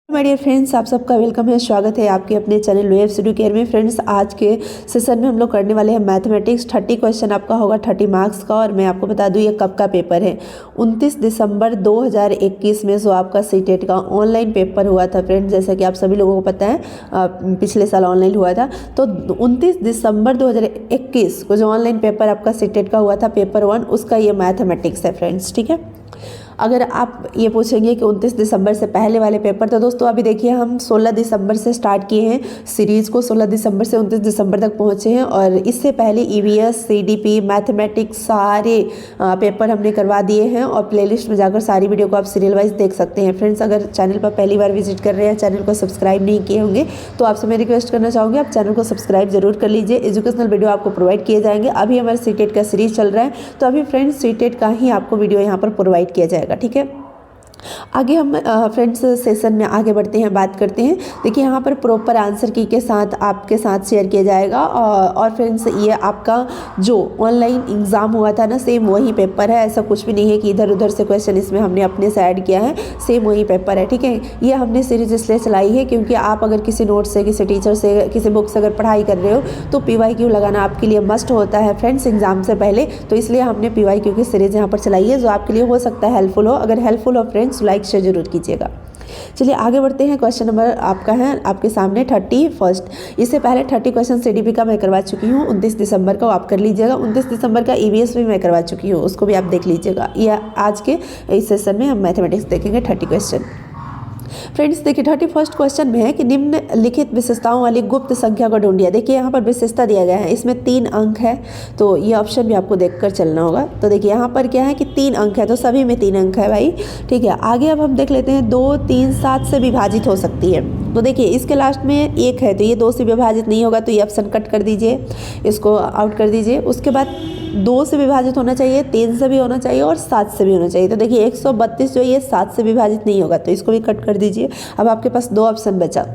My dear friends, आप सबका welcome है। स्वागत है आपके अपने चैनल वेब स्टडी केयर में। फ्रेंड्स, आज के सेशन में हम लोग करने वाले हैं मैथमेटिक्स। 30 क्वेश्चन आपका होगा, 30 मार्क्स का। और मैं आपको बता दूं ये कब का पेपर है। 29 दिसंबर 2021 में जो आपका सीटेट का ऑनलाइन पेपर हुआ था फ्रेंड्स, जैसा कि आप सभी लोगों को पता है पिछले साल ऑनलाइन हुआ था। तो 29 दिसंबर 2021 को जो ऑनलाइन पेपर आपका सीटेट का हुआ था, पेपर 1, उसका ये मैथमेटिक्स है फ्रेंड्स। ठीक है, अगर आप ये पूछेंगे कि 29 दिसंबर से पहले वाले पेपर, तो दोस्तों अभी देखिए हम 16 दिसंबर से स्टार्ट किए हैं सीरीज़ को। 16 दिसंबर से 29 दिसंबर तक पहुँचे हैं। और इससे पहले ईवीएस, सीडीपी, मैथमेटिक्स सारे पेपर हमने करवा दिए हैं। और प्लेलिस्ट में जाकर सारी वीडियो को आप सीरियल वाइज देख सकते हैं। फ्रेंड्स, अगर चैनल पर पहली बार विजिट कर रहे हैं, चैनल को सब्सक्राइब नहीं किए होंगे, तो आपसे मैं रिक्वेस्ट करना चाहूँगी आप चैनल को सब्सक्राइब जरूर कर लीजिए। एजुकेशनल वीडियो आपको प्रोवाइड किए जाएंगे। अभी हमारे सीटेट का सीरीज चल रहा है, तो अभी फ्रेंड्स सीटेट का ही आपको वीडियो यहाँ पर प्रोवाइड किया जाएगा। ठीक है, आगे हम फ्रेंड्स सेशन में आगे बढ़ते हैं, बात करते हैं। देखिए यहाँ पर प्रॉपर आंसर की के साथ आपके साथ शेयर किया जाएगा। और फ्रेंड्स, ये आपका जो ऑनलाइन एग्ज़ाम हुआ था ना, सेम वही पेपर है। ऐसा कुछ भी नहीं है कि इधर उधर से क्वेश्चन इसमें हमने अपने से ऐड किया है, सेम वही पेपर है। ठीक है, ये हमने सीरीज इसलिए चलाई है क्योंकि आप अगर किसी नोट से, किसी टीचर से, किसी बुक से अगर पढ़ाई कर रहे हो, तो PYQ लगाना आपके लिए मस्ट होता है फ्रेंड्स एग्जाम से पहले। तो इसलिए हमने PYQ की सीरीज यहाँ पर चलाई है, जो आपके लिए हो सकता है हेल्पफुल हो। अगर हेल्पफुल हो फ्रेंड्स, लाइक शेयर जरूर कीजिएगा। चलिए आगे बढ़ते हैं। क्वेश्चन नंबर आपका है आपके सामने 31। इससे पहले 30 क्वेश्चन CDP का मैं करवा चुकी हूँ 29 दिसंबर का, आप कर लीजिएगा। 29 दिसंबर का EVS भी मैं करवा चुकी हूँ, उसको भी आप देख लीजिएगा। यह आज के इस सेशन में हम मैथमेटिक्स देखेंगे 30 क्वेश्चन। फ्रेंड्स देखिए 31st क्वेश्चन में है कि निम्नलिखित विशेषताओं वाली गुप्त संख्या को ढूंढिए। देखिए यहाँ पर विशेषता दिया गया है, इसमें 3 अंक है, तो ये ऑप्शन भी आपको देखकर चलना होगा। तो देखिए यहाँ पर क्या है कि 3 अंक है, तो सभी में 3 अंक है भाई। ठीक है, आगे अब हम देख लेते हैं 2, 3, 7 से विभाजित हो सकती है। तो देखिए इसके लास्ट में 1 है, तो ये 2 से विभाजित नहीं होगा, तो ये ऑप्शन कट कर दीजिए, इसको आउट कर दीजिए। उसके बाद 2 से विभाजित होना चाहिए, 3 से भी होना चाहिए और 7 से भी होना चाहिए। तो देखिए 132 जो ये 7 से विभाजित नहीं होगा, तो इसको भी कट कर दीजिए। अब आपके पास 2 ऑप्शन बचा,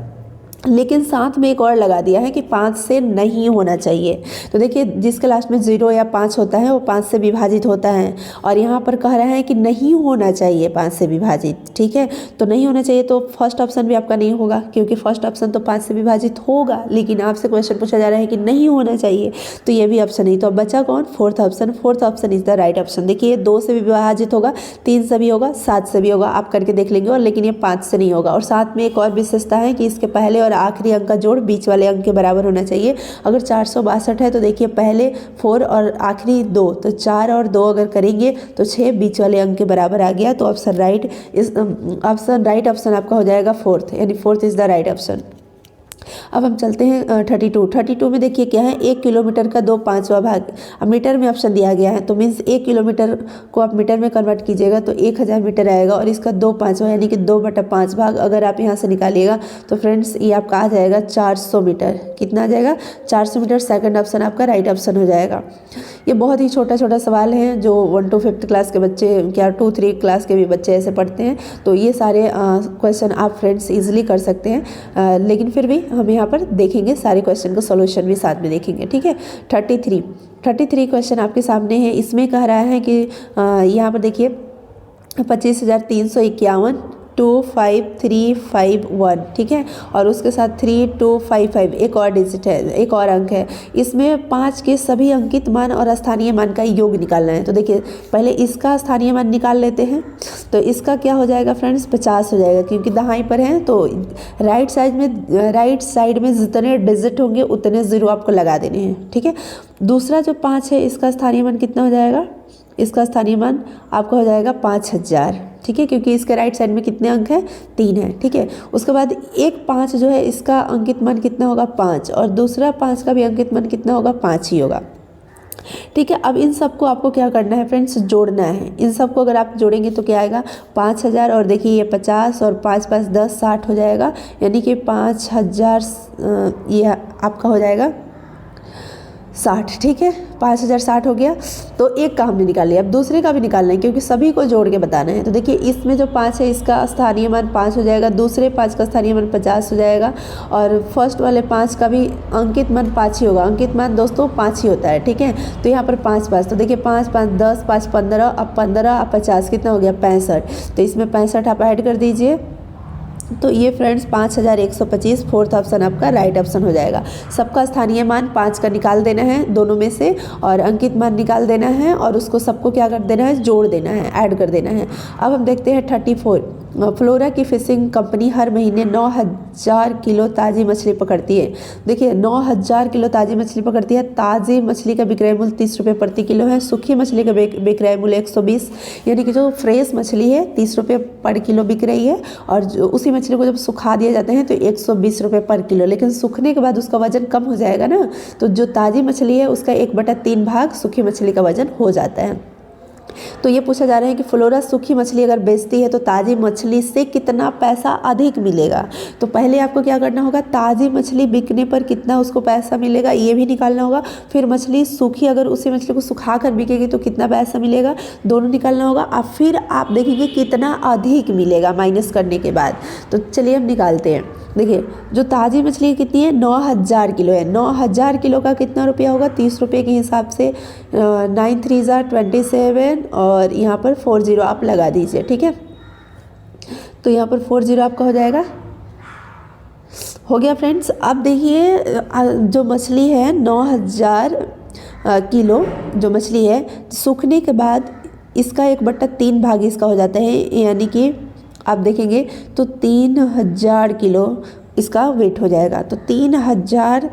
लेकिन साथ में एक और लगा दिया है कि 5 से नहीं होना चाहिए। तो देखिए जिसके लास्ट में 0 या 5 होता है वो 5 से विभाजित होता है, और यहाँ पर कह रहा है कि नहीं होना चाहिए 5 से विभाजित। ठीक है, तो नहीं होना चाहिए, तो फर्स्ट ऑप्शन भी आपका नहीं होगा, क्योंकि फर्स्ट ऑप्शन तो 5 से विभाजित होगा, लेकिन आपसे क्वेश्चन पूछा जा रहा है कि नहीं होना चाहिए, तो ये भी ऑप्शन नहीं। तो अब बचा कौन? Fourth option. Fourth option is the right option. देखिए 2 से भी विभाजित होगा, 3 से भी होगा, 7 से भी होगा, आप करके देख लेंगे। और लेकिन ये 5 से नहीं होगा। और साथ में एक और विशेषता है कि इसके पहले और आखिरी अंक का जोड़ बीच वाले अंक के बराबर होना चाहिए। अगर 462 है तो देखिए पहले 4 और आखिरी 2, तो 4 और 2 अगर करेंगे तो 6 बीच वाले अंक के बराबर आ गया। तो ऑप्शन राइट राइट ऑप्शन आपका हो जाएगा फोर्थ, यानी fourth is the right option. अब हम चलते हैं 32 में। देखिए क्या है, 1 किलोमीटर का 2/5वां भाग। अब मीटर में ऑप्शन दिया गया है, तो मीन्स 1 किलोमीटर को आप मीटर में कन्वर्ट कीजिएगा तो 1000 मीटर आएगा, और इसका 2/5वां यानी कि 2/5 भाग अगर आप यहाँ से निकालिएगा तो फ्रेंड्स ये आपका आ जाएगा 400 मीटर। कितना आ जाएगा? 400 मीटर। सेकंड ऑप्शन आपका राइट ऑप्शन हो जाएगा। ये बहुत ही छोटा छोटा सवाल है, जो 1 to 5th क्लास के बच्चे, क्या 2, 3 क्लास के भी बच्चे ऐसे पढ़ते हैं। तो ये सारे क्वेश्चन आप फ्रेंड्स ईजिली कर सकते हैं, लेकिन फिर भी हम यहाँ पर देखेंगे सारे क्वेश्चन का सॉल्यूशन भी साथ में देखेंगे। ठीक है, 33 क्वेश्चन आपके सामने है। इसमें कह रहा है कि यहाँ पर देखिए 25,351 25351। ठीक है, और उसके साथ 3255 एक और डिजिट है, एक और अंक है। इसमें 5 के सभी अंकित मान और स्थानीय मान का योग निकालना है। तो देखिए पहले इसका स्थानीय मान निकाल लेते हैं। तो इसका क्या हो जाएगा फ्रेंड्स? 50 हो जाएगा, क्योंकि दहाई पर है। तो राइट साइड में जितने डिजिट होंगे उतने 0 आपको लगा देने हैं। ठीक है, दूसरा जो 5 है, इसका स्थानीय मान कितना हो जाएगा? इसका स्थानीय मान आपका हो जाएगा 5000। ठीक है, क्योंकि इसके राइट साइड में कितने अंक हैं? 3 है। ठीक है, उसके बाद एक 5 जो है, इसका अंकित मान कितना होगा? 5, और दूसरा 5 का भी अंकित मान कितना होगा? 5 ही होगा। ठीक है, अब इन सबको आपको क्या करना है फ्रेंड्स? जोड़ना है। इन सबको अगर आप जोड़ेंगे तो क्या आएगा? 5000, और देखिए ये 50 और 5 5 10 60 हो जाएगा, यानी कि 5000 ये आपका हो जाएगा 60। ठीक है, 5060 हो गया। तो एक का हमने निकाल लिया, अब दूसरे का भी निकालना है, क्योंकि सभी को जोड़ के बताना है। तो देखिए इसमें जो 5 है, इसका स्थानीय मान 5 हो जाएगा, दूसरे 5 का स्थानीय मान 50 हो जाएगा, और फर्स्ट वाले 5 का भी अंकित मान 5 ही होगा। अंकित मान दोस्तों 5 ही होता है। ठीक है, तो यहाँ पर 5 तो देखिए 5 5 10 5 15, अब 15 अब 50 कितना हो गया? 65। तो इसमें 65 आप ऐड कर दीजिए, तो ये फ्रेंड्स 5125 फोर्थ ऑप्शन आपका राइट ऑप्शन हो जाएगा। सबका स्थानीय मान 5 का निकाल देना है दोनों में से, और अंकित मान निकाल देना है, और उसको सबको क्या कर देना है, जोड़ देना है, ऐड कर देना है। अब हम देखते हैं 34। फ्लोरा की फिशिंग कंपनी हर महीने 9000 किलो ताज़ी मछली पकड़ती है। देखिए 9000 किलो ताज़ी मछली पकड़ती है। ताज़ी मछली का विक्रय मूल्य 30 रुपये प्रति किलो है। सूखी मछली का विक्रय मूल्य 120, यानी कि जो फ्रेश मछली है 30 रुपये पर किलो बिक रही है, और उसी मछली को जब सुखा दिया जाता है तो 120 रुपये पर किलो। लेकिन सूखने के बाद उसका वजन कम हो जाएगा ना, तो जो ताज़ी मछली है उसका 1/3 भाग सूखी मछली का वजन हो जाता है। तो ये पूछा जा रहा है कि फ्लोरा सूखी मछली अगर बेचती है तो ताज़ी मछली से कितना पैसा अधिक मिलेगा। तो पहले आपको क्या करना होगा, ताज़ी मछली बिकने पर कितना उसको पैसा मिलेगा ये भी निकालना होगा। फिर मछली सूखी, अगर उसी मछली को सुखा कर बिकेगी तो कितना पैसा मिलेगा, दोनों निकालना होगा। और फिर आप देखेंगे कितना अधिक मिलेगा माइनस करने के बाद। तो चलिए हम निकालते हैं। देखिए जो ताज़ी मछली कितनी है, 9000 किलो है। 9000 किलो का कितना रुपया होगा, 30 रुपये के हिसाब से 9 3 27, और यहाँ पर 40 आप लगा दीजिए, ठीक है। तो यहाँ पर 40 आपका हो जाएगा, हो गया फ्रेंड्स। अब देखिए जो मछली है 9000 किलो जो मछली है, सूखने के बाद इसका 1/3 भाग इसका हो जाता है, यानी कि आप देखेंगे तो 3000 किलो इसका वेट हो जाएगा। तो 3000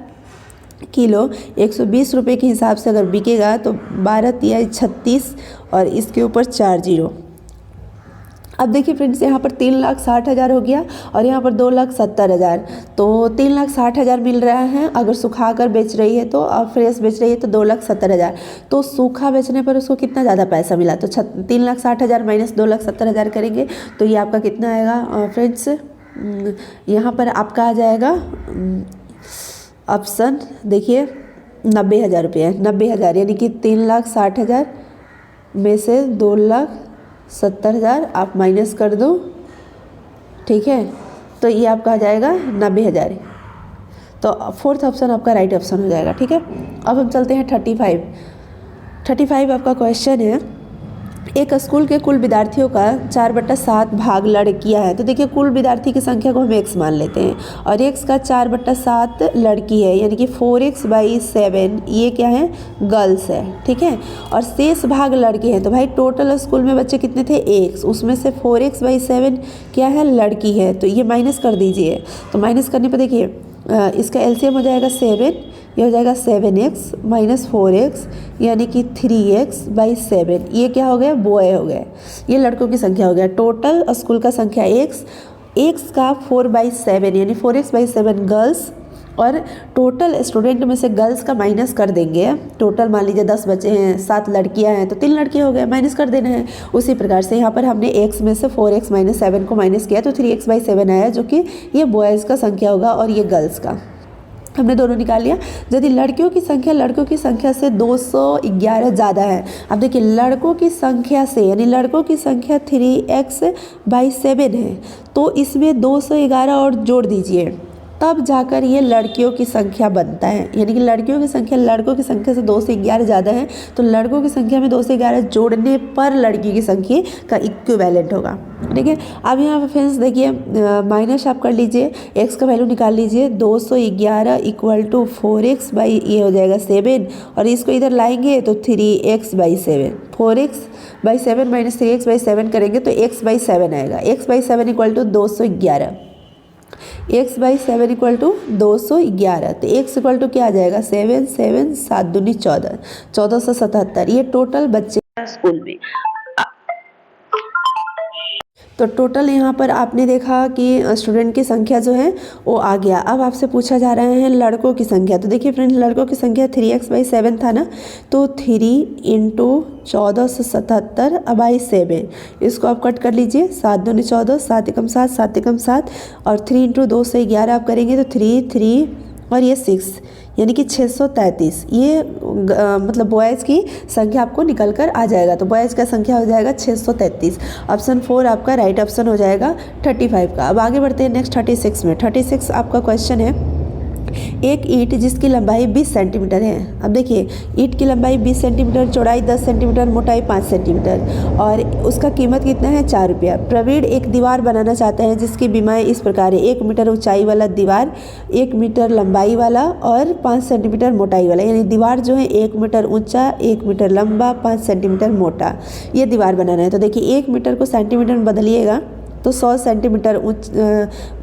किलो 120 रुपये के हिसाब से अगर बिकेगा तो 12 या 36, और इसके ऊपर 4 जीरो। अब देखिए फ्रेंड्स यहाँ पर 3,60,000 हो गया, और यहाँ पर 2,70,000। तो 3,60,000 मिल रहा है अगर सुखा कर बेच रही है तो, और फ्रेश बेच रही है तो 2,70,000। तो सूखा बेचने पर उसको कितना ज़्यादा पैसा मिला, तो 3,60,000 माइनस 2,70,000 करेंगे तो ये आपका कितना आएगा फ्रेंड्स, यहाँ पर आपका आ जाएगा ऑप्शन, देखिए 90,000 रुपये है। 90,000 यानी कि 3,60,000 में से 2,70,000 आप माइनस कर दो, ठीक है। तो ये आपका आ जाएगा 90,000। तो फोर्थ ऑप्शन आपका राइट ऑप्शन हो जाएगा, ठीक है। अब हम चलते हैं 35 आपका क्वेश्चन है। एक स्कूल के कुल विद्यार्थियों का 4/7 भाग लड़कियां हैं। तो देखिए कुल विद्यार्थी की संख्या को हम x मान लेते हैं, और x का 4/7 लड़की है, यानी कि 4x/7 ये क्या है, गर्ल्स है, ठीक है। और शेष भाग लड़के हैं। तो भाई टोटल स्कूल में बच्चे कितने थे, x, उसमें से 4x/7 क्या है, लड़की है। तो ये माइनस कर दीजिए। तो माइनस करने पर देखिए इसका एलसीएम हो जाएगा 7, ये हो जाएगा 7x माइनस 4x, यानी कि 3x/7। ये क्या हो गया, बॉय हो गया, ये लड़कों की संख्या हो गया। टोटल स्कूल का संख्या x का 4/7 यानी 4x/7 गर्ल्स, और टोटल स्टूडेंट में से गर्ल्स का माइनस कर देंगे। टोटल मान लीजिए 10 बच्चे हैं, 7 लड़कियां हैं, तो 3 लड़के हो गए, माइनस कर देना है। उसी प्रकार से यहाँ पर हमने x में से 4x-7 को माइनस किया तो 3x/7 आया, जो कि ये बॉयज़ का संख्या होगा और ये गर्ल्स का। हमने दोनों निकाल लिया। यदि लड़कियों की संख्या से 211 ज़्यादा है, अब देखिए लड़कों की संख्या से, यानी लड़कों की संख्या 3x/7 है, तो इसमें 211 और जोड़ दीजिए, तब जाकर ये लड़कियों की संख्या बनता है। यानी कि लड़कियों की संख्या लड़कों की संख्या से 2 से 11 ज़्यादा है, तो लड़कों की संख्या में 2 से 11 जोड़ने पर लड़की की संख्या का इक्विवेलेंट होगा, ठीक है। अब यहाँ पर फ्रेंड्स देखिए माइनस आप कर लीजिए, x का वैल्यू निकाल लीजिए। 211 = 4x बाई ये हो जाएगा 7, और इसको इधर लाएंगे तो 3x/7, 4x/7 माइनस 3x/7 करेंगे तो x/7 आएगा। x/7 = 211, x/7 = 211। तो x = क्या आ जाएगा, 7 7 7 दूनी 14, 1477। ये टोटल बच्चे स्कूल में। तो टोटल यहाँ पर आपने देखा कि स्टूडेंट की संख्या जो है वो आ गया। अब आपसे पूछा जा रहा है लड़कों की संख्या। तो देखिए फ्रेंड्स लड़कों की संख्या 3x/7 था ना, तो 3 × 1477/7, इसको आप कट कर लीजिए। 7 दूनी 14, 7 एकम 7, 7 एकम 7, और 3 × 2 से 11 आप करेंगे तो 3 3 और ये 6, यानी कि 633। ये मतलब बॉयज़ की संख्या आपको निकल कर आ जाएगा। तो बॉयज़ का संख्या हो जाएगा 633। ऑप्शन 4 आपका राइट ऑप्शन हो जाएगा 35 का। अब आगे बढ़ते हैं नेक्स्ट 36 में। 36 आपका क्वेश्चन है। एक ईंट जिसकी लंबाई 20 सेंटीमीटर है। अब देखिए, ईंट की लंबाई 20 सेंटीमीटर, चौड़ाई 10 सेंटीमीटर, मोटाई 5 सेंटीमीटर और उसका कीमत कितना है, 4 रुपया। प्रवीण एक दीवार बनाना चाहते हैं जिसकी बीमाएँ इस प्रकार है: 1 मीटर ऊंचाई वाला दीवार, 1 मीटर लंबाई वाला और 5 सेंटीमीटर मोटाई वाला। यानी दीवार जो है 1 मीटर ऊंचा, 1 मीटर लंबा, 5 सेंटीमीटर मोटा, ये दीवार बनाना है। तो देखिए 1 मीटर को सेंटीमीटर में बदलिएगा तो 100 सेंटीमीटर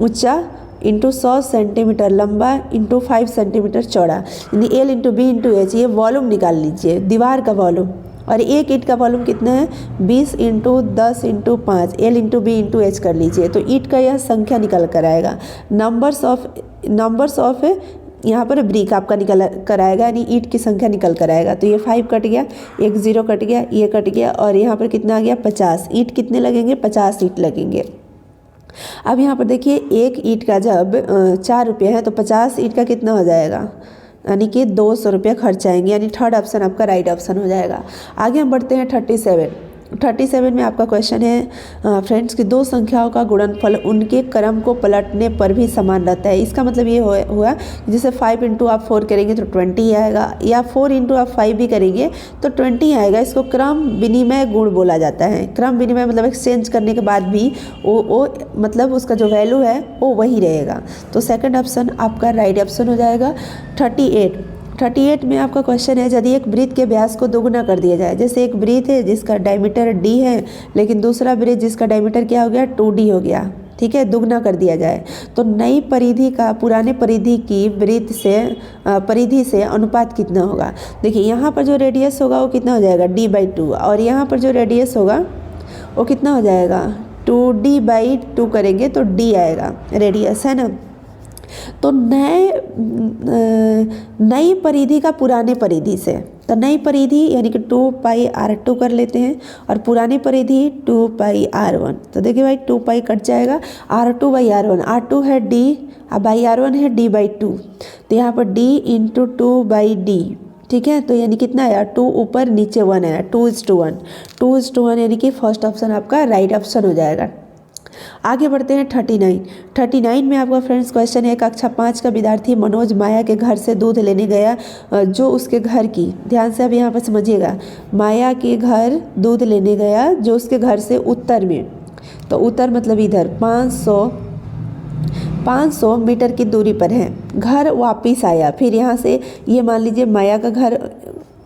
ऊंचा इंटू 100 सेंटीमीटर लंबा इंटू 5 सेंटीमीटर चौड़ा, यानी L into B into H, ये वॉल्यूम निकाल लीजिए, दीवार का वॉल्यूम। और एक ईंट का वॉल्यूम कितना है, 20 into 10 into 5, L into B into H कर लीजिए, तो ईंट का यह संख्या निकल कर आएगा। नंबर्स ऑफ यहाँ पर ब्रिक आपका निकल कर आएगा, यानी ईंट की संख्या निकल कर आएगा। तो ये 5 कट गया, एक 0 कट गया, ये कट गया और यहाँ पर कितना आ गया, 50। ईंट कितने लगेंगे, 50 ईंट लगेंगे। अब यहाँ पर देखिए, एक ईंट का जब 4 रुपये है तो 50 ईंट का कितना हो जाएगा, यानी कि 200 रुपये खर्च आएंगे, यानी थर्ड ऑप्शन आपका राइट ऑप्शन हो जाएगा। आगे हम बढ़ते हैं 37 में आपका क्वेश्चन है फ्रेंड्स कि दो संख्याओं का गुणनफल उनके क्रम को पलटने पर भी समान रहता है। इसका मतलब ये हुआ जैसे 5 इंटू आप 4 करेंगे तो 20 ही आएगा, या 4 इंटू आप 5 भी करेंगे तो 20 ही आएगा। इसको क्रम विनिमय गुण बोला जाता है। क्रम विनिमय मतलब एक्सचेंज करने के बाद भी वो मतलब उसका जो वैल्यू है वो वही रहेगा। तो सेकंड ऑप्शन आपका राइट ऑप्शन हो जाएगा। 38 में आपका क्वेश्चन है, यदि एक वृत्त के व्यास को दोगुना कर दिया जाए, जैसे एक वृत्त है जिसका डायमीटर d है लेकिन दूसरा वृत्त जिसका डायमीटर क्या हो गया, 2d हो गया, ठीक है, दुगना कर दिया जाए, तो नई परिधि का पुराने परिधि की वृत्त से परिधि से अनुपात कितना होगा। देखिए यहाँ पर जो रेडियस होगा वो कितना हो जाएगा, d/2, और यहाँ पर जो रेडियस होगा वो कितना हो जाएगा, 2d/2 करेंगे तो d आएगा, रेडियस है ना। तो नई परिधि का पुराने परिधि से, तो नई परिधि यानी कि 2πr2 कर लेते हैं और पुरानी परिधि 2πr1। तो देखिए भाई 2π कट जाएगा, r2/r1, r2 है d बाई r1 है d/2, तो यहाँ पर d इंटू 2/d, ठीक है। तो यानी कितना आया, 2 ऊपर नीचे 1 आया, 2:1 यानी कि फर्स्ट ऑप्शन आपका राइट ऑप्शन हो जाएगा। आगे बढ़ते हैं 39 में आपका फ्रेंड्स क्वेश्चन है, कक्षा 5 का विद्यार्थी मनोज माया के घर से दूध लेने गया जो उसके घर की, ध्यान से अब यहाँ पर समझिएगा, माया के घर दूध लेने गया जो उसके घर से उत्तर में, तो उत्तर मतलब इधर 500 मीटर की दूरी पर है, घर वापिस आया। फिर यहाँ से ये मान लीजिए माया का घर,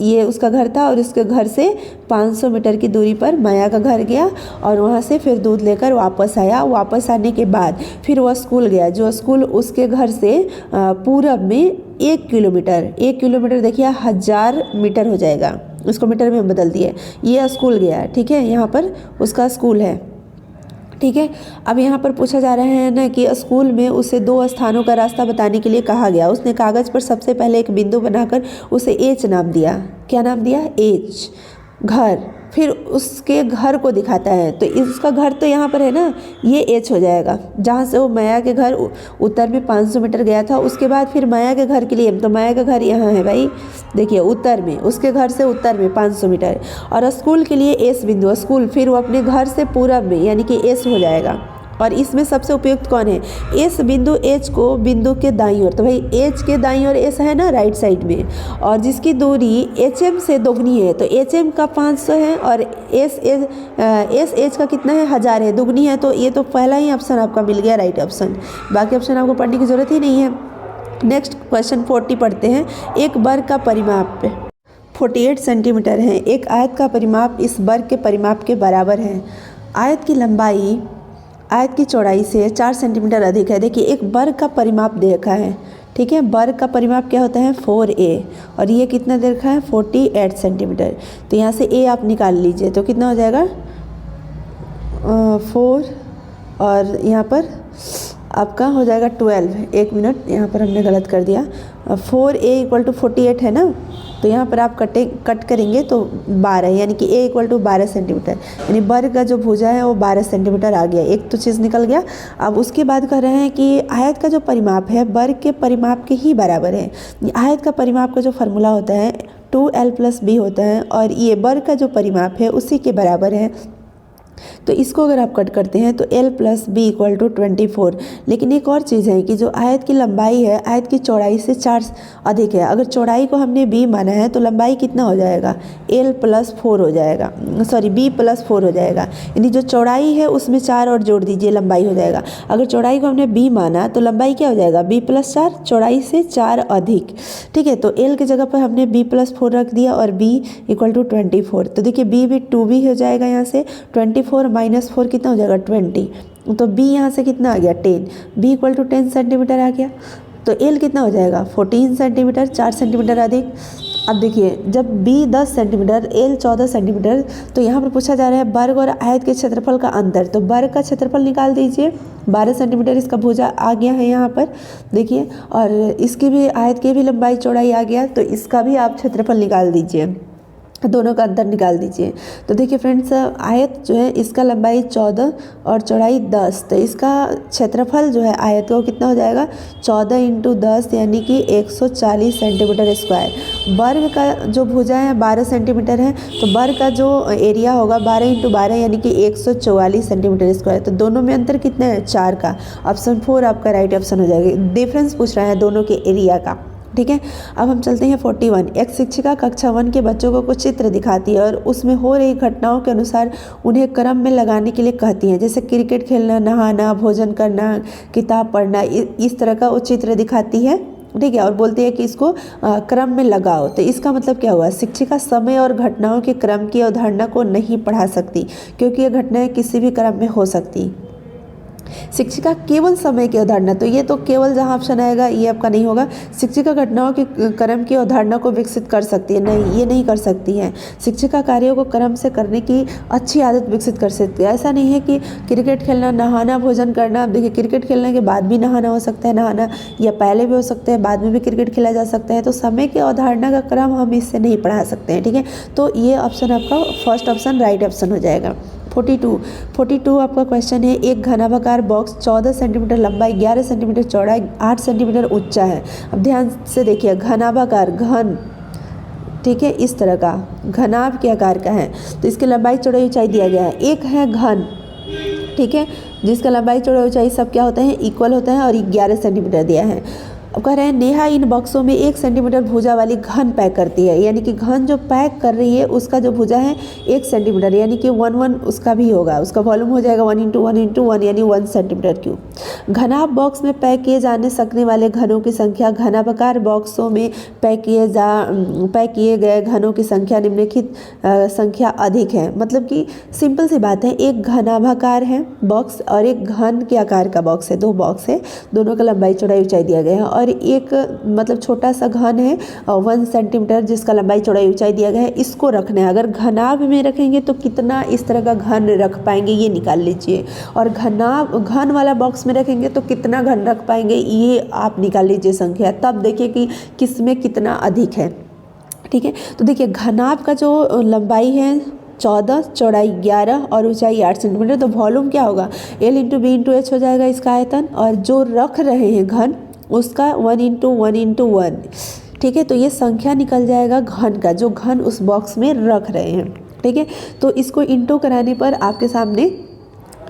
ये उसका घर था और उसके घर से 500 मीटर की दूरी पर माया का घर गया और वहाँ से फिर दूध लेकर वापस आया। वापस आने के बाद फिर वह स्कूल गया, जो स्कूल उसके घर से पूरब में 1 किलोमीटर देखिए 1000 मीटर हो जाएगा, उसको मीटर में बदल दिए, ये स्कूल गया, ठीक है, यहाँ पर उसका स्कूल है, ठीक है। अब यहाँ पर पूछा जा रहा है ना कि स्कूल में उसे 2 स्थानों का रास्ता बताने के लिए कहा गया। उसने कागज़ पर सबसे पहले एक बिंदु बनाकर उसे एच नाम दिया। क्या नाम दिया, एच, घर। फिर उसके घर को दिखाता है, तो इसका घर तो यहाँ पर है ना, ये एच हो जाएगा, जहाँ से वो माया के घर उत्तर में 500 मीटर गया था। उसके बाद फिर माया के घर के लिए, तो माया का घर यहाँ है भाई, देखिए उत्तर में, उसके घर से उत्तर में 500 मीटर, और स्कूल के लिए एस बिंदु, स्कूल फिर वो अपने घर से पूरब में, यानी कि एस हो जाएगा। और इसमें सबसे उपयुक्त कौन है, एस बिंदु, एच को बिंदु के दाईं ओर, तो भाई एच के दाईं ओर एस है ना राइट साइड में, और जिसकी दूरी एच एम से दोगुनी है, तो एच एम का 500 है और एस एच का कितना है, 1000 है, दुगनी है, तो ये तो पहला ही ऑप्शन आपका मिल गया राइट ऑप्शन। बाकी ऑप्शन आपको पढ़ने की ज़रूरत ही नहीं है। नेक्स्ट क्वेश्चन 40 पढ़ते हैं। एक वर्ग का परिमाप 48 सेंटीमीटर है। एक आयत का परिमाप इस वर्ग के परिमाप के बराबर है। आयत की लंबाई आयत की चौड़ाई से 4 सेंटीमीटर अधिक है। देखिए एक वर्ग का परिमाप दे रखा है, ठीक है, वर्ग का परिमाप क्या होता है, 4a, और ये कितना दे रखा है, 48 सेंटीमीटर। तो यहाँ से a आप निकाल लीजिए, तो कितना हो जाएगा 4, और यहाँ पर आपका हो जाएगा 12। एक मिनट, यहाँ पर हमने गलत कर दिया, 4a = 48 है ना, तो यहाँ पर आप कट करेंगे तो 12, यानी कि a = 12 सेंटीमीटर, यानी वर्ग का जो भुजा है वो 12 सेंटीमीटर आ गया। एक तो चीज़ निकल गया। अब उसके बाद कह रहे हैं कि आयत का जो परिमाप है वर्ग के परिमाप के ही बराबर है। आयत का परिमाप का जो फार्मूला होता है 2l + b होता है, और ये वर्ग का जो परिमाप है उसी के बराबर है। तो इसको अगर आप कट करते हैं तो l plus B equal to 24। लेकिन एक और चीज़ है कि जो आयत की लंबाई है आयत की चौड़ाई से 4 अधिक है। अगर चौड़ाई को हमने b माना है तो लंबाई कितना हो जाएगा, l प्लस 4 हो जाएगा, सॉरी b प्लस 4 हो जाएगा। यानी जो चौड़ाई है उसमें 4 और जोड़ दीजिए, लंबाई हो जाएगा। अगर चौड़ाई को हमने b माना तो लंबाई क्या हो जाएगा, b प्लस 4, चौड़ाई से 4 अधिक। ठीक है, तो l की जगह पर हमने b प्लस 4 रख दिया और b इक्वल टू 24। तो देखिए b भी 2b हो जाएगा, यहाँ से 24 माइनस 4 कितना हो जाएगा 20। तो b यहाँ से कितना आ गया 10, b इक्वल टू 10 सेंटीमीटर आ गया। तो l कितना हो जाएगा 14 सेंटीमीटर, 4 सेंटीमीटर अधिक। अब देखिए जब b 10 सेंटीमीटर l 14 सेंटीमीटर, तो यहाँ पर पूछा जा रहा है वर्ग और आयत के क्षेत्रफल का अंतर। तो वर्ग का क्षेत्रफल निकाल दीजिए, 12 सेंटीमीटर इसका भुजा आ गया है यहाँ पर देखिए, और इसकी भी आयत की भी लंबाई चौड़ाई आ गया, तो इसका भी आप क्षेत्रफल निकाल दीजिए, दोनों का अंतर निकाल दीजिए। तो देखिए फ्रेंड्स, आयत जो है इसका लंबाई 14 और चौड़ाई 10, तो इसका क्षेत्रफल जो है आयत का कितना हो जाएगा 14 इंटू 10 यानी कि 140 सेंटीमीटर स्क्वायर। वर्ग का जो भुजा है 12 सेंटीमीटर है, तो वर्ग का जो एरिया होगा 12 इंटू 12 यानी कि 144 सेंटीमीटर स्क्वायर। तो दोनों में अंतर कितना है 4 का, ऑप्शन 4 आपका राइट ऑप्शन हो जाएगा। डिफरेंस पूछ रहा है दोनों के एरिया का। ठीक है, अब हम चलते हैं 41। एक शिक्षिका कक्षा 1 के बच्चों को कुछ चित्र दिखाती है और उसमें हो रही घटनाओं के अनुसार उन्हें क्रम में लगाने के लिए कहती हैं, जैसे क्रिकेट खेलना, नहाना, भोजन करना, किताब पढ़ना, इस तरह का वो चित्र दिखाती है। ठीक है, और बोलती है कि इसको क्रम में लगाओ। तो इसका मतलब क्या हुआ, शिक्षिका समय और घटनाओं के क्रम की अवधारणा को नहीं पढ़ा सकती, क्योंकि ये घटनाएं किसी भी क्रम में हो सकती। शिक्षिका केवल समय की अवधारणा, तो ये तो केवल जहाँ ऑप्शन आएगा ये आपका नहीं होगा। शिक्षिका घटनाओं के क्रम की अवधारणा को विकसित कर सकती है, नहीं ये नहीं कर सकती है। शिक्षिका कार्यों को क्रम से करने की अच्छी आदत विकसित कर सकती है। ऐसा नहीं है कि क्रिकेट खेलना, नहाना, भोजन करना, देखिए क्रिकेट खेलने के बाद भी नहाना हो सकता है, नहाना या पहले भी हो सकता है, बाद में भी क्रिकेट खेला जा सकता है। तो समय की अवधारणा का क्रम हम इससे नहीं पढ़ा सकते हैं। ठीक है, तो ये ऑप्शन आपका फर्स्ट ऑप्शन राइट ऑप्शन हो जाएगा। 42 आपका क्वेश्चन है, एक घनाभाकार बॉक्स 14 सेंटीमीटर लंबाई, 11 सेंटीमीटर चौड़ाई, 8 सेंटीमीटर ऊंचा है। अब ध्यान से देखिए, घनाभाकार, घन, ठीक है, इस तरह का घनाभ के आकार का है, तो इसकी लंबाई चौड़ाई ऊंचाई दिया गया है। एक है घन, ठीक है, जिसका लंबाई चौड़ाई ऊंचाई सब क्या होता है इक्वल होता है, और 11 सेंटीमीटर दिया है। अब कह रहे हैं नेहा इन बक्सों में 1 सेंटीमीटर भुजा वाली घन पैक करती है, यानी कि घन जो पैक कर रही है उसका जो भुजा है 1 सेंटीमीटर, यानी कि 1 उसका भी होगा, उसका वॉल्यूम हो जाएगा 1 इंटू 1 यानी 1 सेंटीमीटर क्यूब। घनाभ बॉक्स में पैक किए जाने सकने वाले घनों की संख्या, घनाभाकार बॉक्सों में पैक किए गए घनों की संख्या निम्नलिखित संख्या अधिक है। मतलब कि सिंपल सी बात है, एक घनाभाकार है बॉक्स और एक घन के आकार का बॉक्स है, 2 बॉक्स है, दोनों का लंबाई चौड़ाई ऊंचाई दिया गया है। और एक मतलब छोटा सा घन है 1 सेंटीमीटर, जिसका लंबाई चौड़ाई ऊंचाई दिया गया है, इसको रखना है। अगर घनाभ में रखेंगे तो कितना इस तरह का घन रख पाएंगे ये निकाल लीजिए, और घन वाला बॉक्स में रखेंगे तो कितना घन रख पाएंगे ये आप निकाल लीजिए संख्या, तब देखिए कि किस में कितना अधिक है। ठीक है, तो देखिए घनाभ का जो लंबाई है 14, चौड़ाई 11 और ऊंचाई 8 सेंटीमीटर, तो वॉल्यूम क्या होगा L into B into H हो जाएगा इसका आयतन, और जो रख रहे हैं घन उसका 1 इंटू 1। ठीक है, तो ये संख्या निकल जाएगा घन का, जो घन उस बॉक्स में रख रहे हैं। ठीक है, तो इसको इंटू कराने पर आपके सामने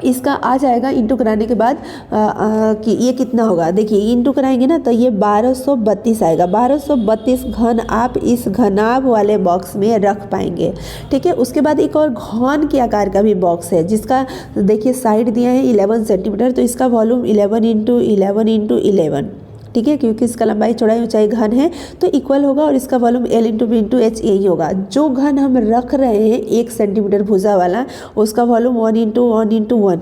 इसका आ जाएगा, इंटू कराने के बाद कि ये कितना होगा, देखिए इंटू कराएंगे ना तो ये 1232 आएगा। 1232 घन आप इस घनाभ वाले बॉक्स में रख पाएंगे। ठीक है, उसके बाद एक और घन के आकार का भी बॉक्स है, जिसका देखिए साइड दिया है 11 सेंटीमीटर, तो इसका वॉल्यूम 11 इंटू 11। ठीक है, क्योंकि इसका लंबाई चौड़ाई ऊंचाई घन है तो इक्वल होगा, और इसका volume L into B into H यही होगा। जो घन हम रख रहे हैं 1 सेंटीमीटर भुजा वाला, उसका वॉल्यूम 1 इंटू 1।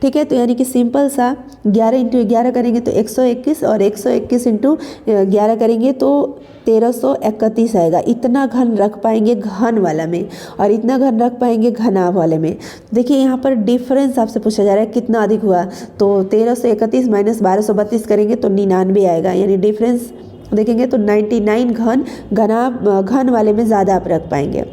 ठीक है, तो यानी कि सिंपल सा 11 इंटू 11 करेंगे तो 121, और 121 इंटू 11 करेंगे तो 1331 आएगा। इतना घन रख पाएंगे घन वाला में, और इतना घन रख पाएंगे घनाभ वाले में। देखिए यहाँ पर डिफरेंस आपसे पूछा जा रहा है कितना अधिक हुआ, तो 1331 माइनस 1232 करेंगे तो 99 आएगा, यानी डिफरेंस देखेंगे तो 99 घन वाले में ज़्यादा आप रख पाएंगे।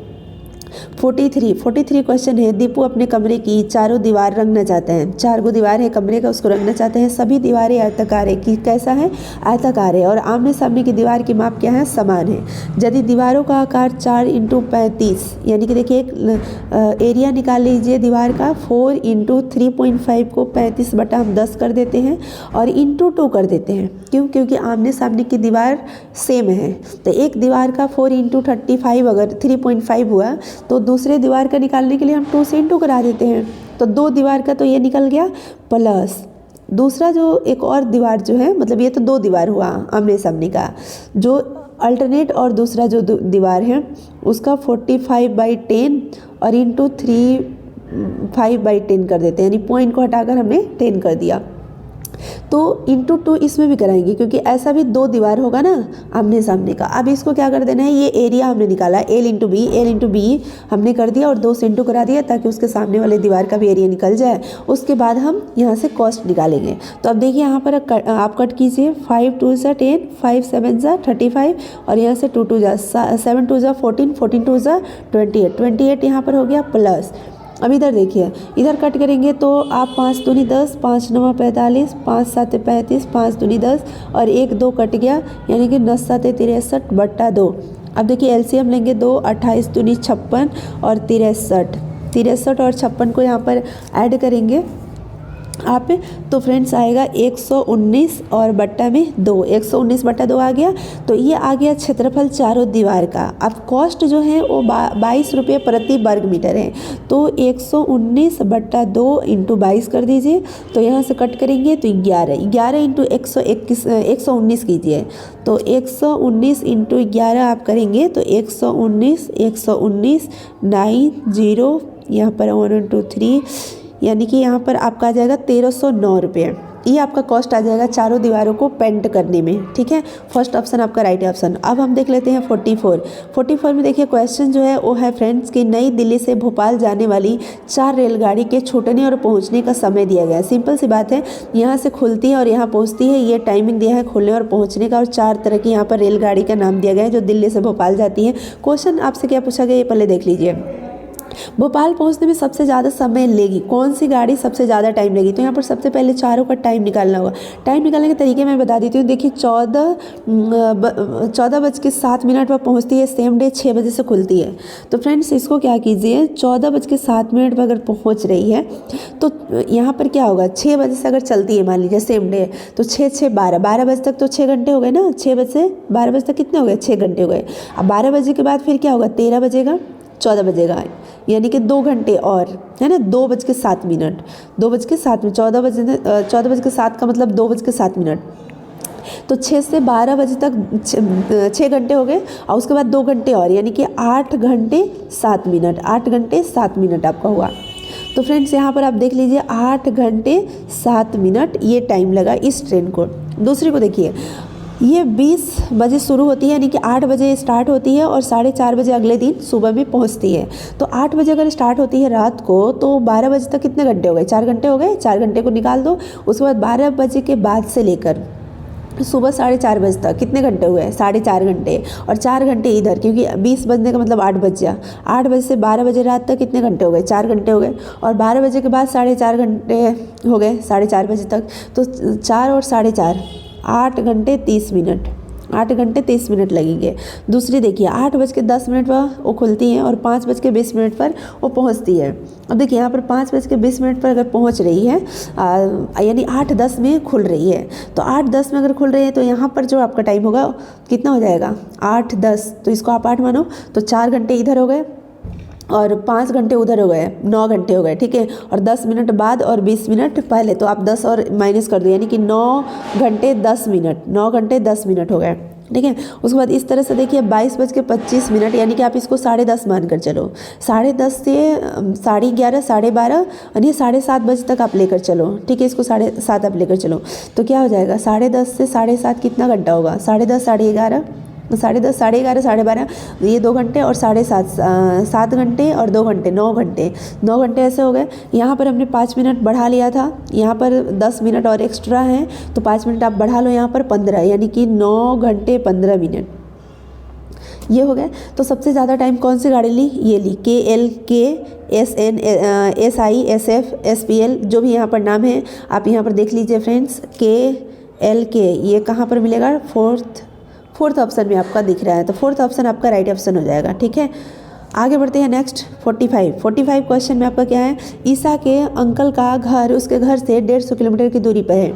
43 क्वेश्चन है। दीपू अपने कमरे की चारों दीवार रंगना चाहते हैं। 4 गो दीवार है कमरे का, उसको रंगना चाहते हैं। सभी दीवारें आयताकार है कि कैसा है, आयताकार है, और आमने सामने की दीवार की माप क्या है, समान है। यदि दीवारों का आकार 4 × 35 यानी कि देखिए एक एरिया निकाल लीजिए दीवार का। 4 × 3.5 को 35/10 कर देते हैं और × 2 कर देते हैं। क्यों? क्योंकि आमने सामने की दीवार सेम है। तो एक दीवार का 4 × 35 अगर 3.5 हुआ तो दूसरे दीवार का निकालने के लिए हम 2 से × करा देते हैं। तो 2 दीवार का तो ये निकल गया, प्लस दूसरा जो एक और दीवार जो है, मतलब ये तो 2 दीवार हुआ आमने सामने का, जो अल्टरनेट और दूसरा जो दीवार है उसका 45/10 और × 5/10 कर देते हैं, यानी पॉइंट को हटाकर हमने 10 कर दिया। तो × 2 इसमें भी कराएंगे क्योंकि ऐसा भी 2 दीवार होगा ना आमने सामने का। अब इसको क्या कर देना है, ये एरिया हमने निकाला L × B हमने कर दिया और 2 से × करा दिया ताकि उसके सामने वाले दीवार का भी एरिया निकल जाए। उसके बाद हम यहाँ से कॉस्ट निकालेंगे। तो अब देखिए यहाँ पर आप कट कीजिए। 5 2 × 10, 5 7 × 35 और यहाँ से 2 2 × 7 2 × 14, 14 2 × 28, 28 यहाँ पर हो गया प्लस। अब इधर देखिए, इधर कट करेंगे तो आप 5 दूनी 10, 5 9 45, 5 7 35, 5 दूनी 10 और 1 2 कट गया, यानी कि 9 7 63/2। अब देखिए एलसीएम लेंगे 2, 28 दूनी 56 और 63 और 56 को यहाँ पर ऐड करेंगे आप, तो फ्रेंड्स आएगा 119 और बट्टा में 2, 119/2 आ गया। तो ये आ गया क्षेत्रफल चारों दीवार का। अब कॉस्ट जो है वो 22 रुपये प्रति वर्ग मीटर है। तो 119/2 × 22 कर दीजिए। तो यहाँ से कट करेंगे तो 11 × 119 कीजिए। तो 119 × 11 आप करेंगे तो 119 9 0 यहाँ पर 1 2 3, यानी कि यहाँ पर आपका आ जाएगा 1309 रुपये। ये आपका कॉस्ट आ जाएगा चारों दीवारों को पेंट करने में। ठीक है, फर्स्ट ऑप्शन आपका राइट ऑप्शन। अब हम देख लेते हैं 44 में देखिए क्वेश्चन जो है वो है फ्रेंड्स कि नई दिल्ली से भोपाल जाने वाली 4 रेलगाड़ी के छूटने और पहुंचने का समय दिया गया है। सिंपल सी बात है, यहाँ से खुलती है और यहाँ पहुँचती है, ये टाइमिंग दिया है खुलने और पहुँचने का, और 4 तरह की यहाँ पर रेलगाड़ी का नाम दिया गया है जो दिल्ली से भोपाल जाती है। क्वेश्चन आपसे क्या पूछा गया ये पहले देख लीजिए। भोपाल पहुंचने में सबसे ज़्यादा समय लेगी, कौन सी गाड़ी सबसे ज़्यादा टाइम लेगी? तो यहाँ पर सबसे पहले चारों का टाइम निकालना होगा। टाइम निकालने के तरीके मैं बता देती हूँ। देखिए 14:07 पर पहुँचती है, सेम डे 6 बजे से खुलती है। तो फ्रेंड्स इसको क्या कीजिए, 14:07 पर अगर पहुँच रही है तो यहाँ पर क्या होगा, 6 बजे से अगर चलती है मान लीजिए सेम डे, तो 6 6 12 बजे तक तो 6 घंटे हो गए ना। 6 बजे से 12 बजे तक कितने हो गए, 6 घंटे हो गए। अब 12 बजे के बाद फिर क्या होगा, 13 बजेगा, 14 बजेगा, यानी कि 2 घंटे और है ना। 2:07 2:07 14:07 का मतलब 2:07। तो 6 से 12 बजे तक 6 घंटे हो गए और उसके बाद 2 घंटे और, यानी कि 8 घंटे 7 मिनट 8 घंटे 7 मिनट आपका हुआ। तो फ्रेंड्स यहाँ पर आप देख लीजिए 8 घंटे 7 मिनट ये टाइम लगा इस ट्रेन को। दूसरी को देखिए, ये 20 बजे शुरू होती है, यानी कि 8 बजे स्टार्ट होती है और 4:30 बजे अगले दिन सुबह में पहुंचती है। तो 8 बजे अगर स्टार्ट होती है रात को तो 12 बजे तक कितने घंटे हो गए, 4 घंटे हो गए। 4 घंटे को निकाल दो, उसके बाद 12 बजे के बाद से लेकर सुबह 4:30 बजे तक कितने घंटे हुए, 4.5 घंटे, और 4 घंटे इधर, क्योंकि 20 बजने का मतलब 8 बज गया। 8 बजे से 12 बजे रात तक कितने घंटे हो गए, 4 घंटे हो गए, और 12 बजे के बाद 4.5 घंटे हो गए 4:30 बजे तक। तो 4 और 4.5 8 घंटे 30 मिनट 8 घंटे 30 मिनट लगेंगे। दूसरी देखिए 8:10 पर वो खुलती हैं और 5:20 पर वो पहुंचती है। अब देखिए यहाँ पर 5:20 पर अगर पहुंच रही है, यानी 8:10 में खुल रही है। तो 8:10 में अगर खुल रही है तो यहाँ पर जो आपका टाइम होगा कितना हो जाएगा, 8:10, तो इसको आप 8 मानो, तो 4 घंटे इधर हो गए और 5 घंटे उधर हो गए, 9 घंटे हो गए। ठीक है, और 10 मिनट बाद और 20 मिनट पहले, तो आप 10 और माइनस कर दो, यानी कि 9 घंटे 10 मिनट हो गए। ठीक है, उसके बाद इस तरह से देखिए 22:25, यानी कि आप इसको 10:30 मानकर चलो। 10:30 से 11:30, 12:30 और ये 7:30 बजे तक आप लेकर चलो। ठीक है, इसको 7:30 आप लेकर चलो, तो क्या हो जाएगा 10:30 से 7:30 कितना घंटा होगा, 10:30, 11:30, 10:30, 11:30, 12:30, ये 2 घंटे और 7:30, 7 घंटे और 2 घंटे 9 घंटे ऐसे हो गए। यहाँ पर हमने 5 मिनट बढ़ा लिया था, यहाँ पर 10 मिनट और एक्स्ट्रा हैं, तो 5 मिनट आप बढ़ा लो, यहाँ पर 15, यानी कि 9 घंटे 15 मिनट। ये हो गए। तो सबसे ज़्यादा टाइम कौन सी गाड़ी ली, ये ली KLK SN SI SF SPL, जो भी यहाँ पर नाम है आप यहाँ पर देख लीजिए फ्रेंड्स। KLK ये कहाँ पर मिलेगा, फोर्थ ऑप्शन में आपका दिख रहा है, तो फोर्थ ऑप्शन आपका राइट ऑप्शन हो जाएगा। ठीक है, आगे बढ़ते हैं नेक्स्ट 45 क्वेश्चन में आपका क्या है, ईसा के अंकल का घर उसके घर से 150 किलोमीटर की दूरी पर है।